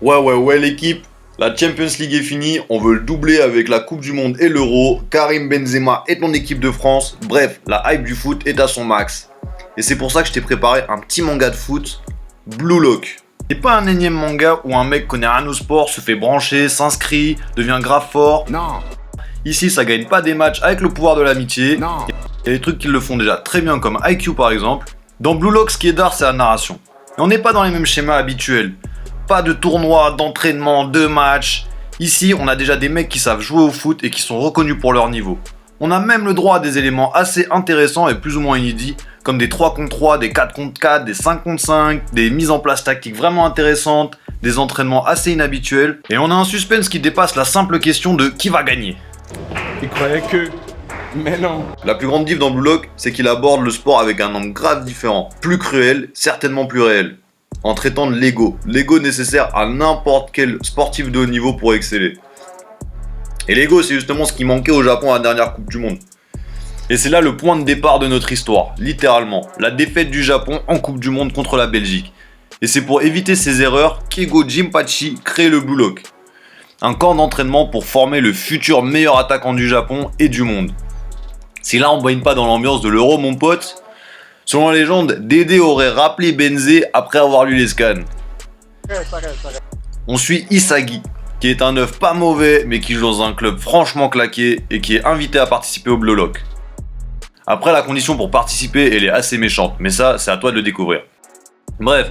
Ouais l'équipe, la Champions League est finie, on veut le doubler avec la Coupe du Monde et l'Euro, Karim Benzema est en équipe de France, bref, la hype du foot est à son max. Et c'est pour ça que je t'ai préparé un petit manga de foot, Blue Lock. C'est pas un énième manga où un mec connaît rien au sport, se fait brancher, s'inscrit, devient grave fort. Non. Ici ça gagne pas des matchs avec le pouvoir de l'amitié. Non. Il y a des trucs qui le font déjà très bien comme IQ par exemple. Dans Blue Lock, ce qui est d'art, c'est la narration. Et on n'est pas dans les mêmes schémas habituels. Pas de tournois, d'entraînement, de matchs. Ici, on a déjà des mecs qui savent jouer au foot et qui sont reconnus pour leur niveau. On a même le droit à des éléments assez intéressants et plus ou moins inédits, comme des 3 contre 3, des 4 contre 4, des 5 contre 5, des mises en place tactiques vraiment intéressantes, des entraînements assez inhabituels. Et on a un suspense qui dépasse la simple question de qui va gagner. Il croyait que... Mais non. La plus grande diff dans Blue Lock, c'est qu'il aborde le sport avec un angle grave différent, plus cruel, certainement plus réel, en traitant de l'ego nécessaire à n'importe quel sportif de haut niveau pour exceller. Et l'ego, c'est justement ce qui manquait au Japon à la dernière Coupe du Monde. Et c'est là le point de départ de notre histoire, littéralement, la défaite du Japon en Coupe du Monde contre la Belgique. Et c'est pour éviter ces erreurs qu'Ego Jinpachi crée le Blue Lock, un camp d'entraînement pour former le futur meilleur attaquant du Japon et du monde. Si là on baigne pas dans l'ambiance de l'Euro mon pote, selon la légende, Dédé aurait rappelé Benzé après avoir lu les scans. On suit Isagi, qui est un œuf pas mauvais mais qui joue dans un club franchement claqué et qui est invité à participer au Blue Lock. Après la condition pour participer elle est assez méchante, mais ça c'est à toi de le découvrir. Bref,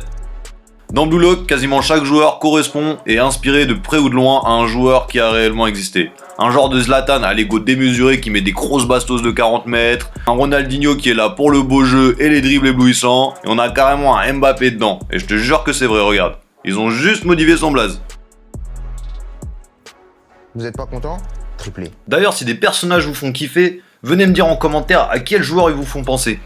dans Blue Lock, quasiment chaque joueur correspond et est inspiré de près ou de loin à un joueur qui a réellement existé. Un genre de Zlatan à l'ego démesuré qui met des grosses bastos de 40 mètres, un Ronaldinho qui est là pour le beau jeu et les dribbles éblouissants, et on a carrément un Mbappé dedans. Et je te jure que c'est vrai, regarde. Ils ont juste modifié son blaze. Vous êtes pas content? Triplé. D'ailleurs, si des personnages vous font kiffer, venez me dire en commentaire à quel joueur ils vous font penser.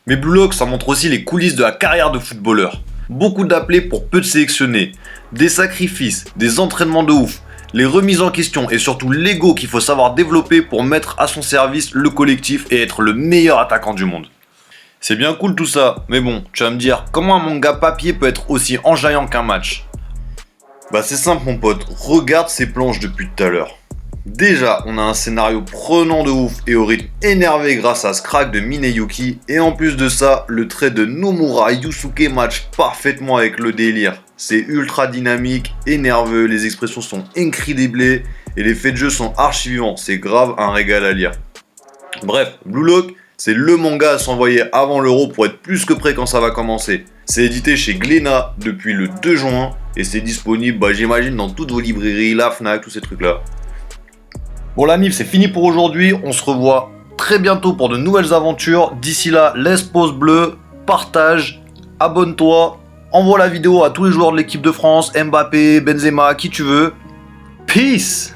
Mais Blue Lock, ça montre aussi les coulisses de la carrière de footballeur. Beaucoup d'appelés pour peu de sélectionnés, des sacrifices, des entraînements de ouf, les remises en question et surtout l'ego qu'il faut savoir développer pour mettre à son service le collectif et être le meilleur attaquant du monde. C'est bien cool tout ça, mais bon, tu vas me dire, comment un manga papier peut être aussi enjaillant qu'un match? Bah c'est simple mon pote, regarde ces planches depuis tout à l'heure. Déjà, on a un scénario prenant de ouf et au rythme énervé grâce à ce crack de Mineyuki, et en plus de ça, le trait de Nomura Yusuke match parfaitement avec le délire. C'est ultra dynamique et nerveux, les expressions sont incroyables et les faits de jeu sont archi vivants, c'est grave un régal à lire. Bref, Blue Lock, c'est le manga à s'envoyer avant l'Euro pour être plus que prêt quand ça va commencer. C'est édité chez Glénat depuis le 2 juin et c'est disponible, j'imagine, dans toutes vos librairies, la Fnac, tous ces trucs-là. Bon la MIF c'est fini pour aujourd'hui, on se revoit très bientôt pour de nouvelles aventures. D'ici là, laisse pouce bleu, partage, abonne-toi, envoie la vidéo à tous les joueurs de l'équipe de France, Mbappé, Benzema, qui tu veux. Peace!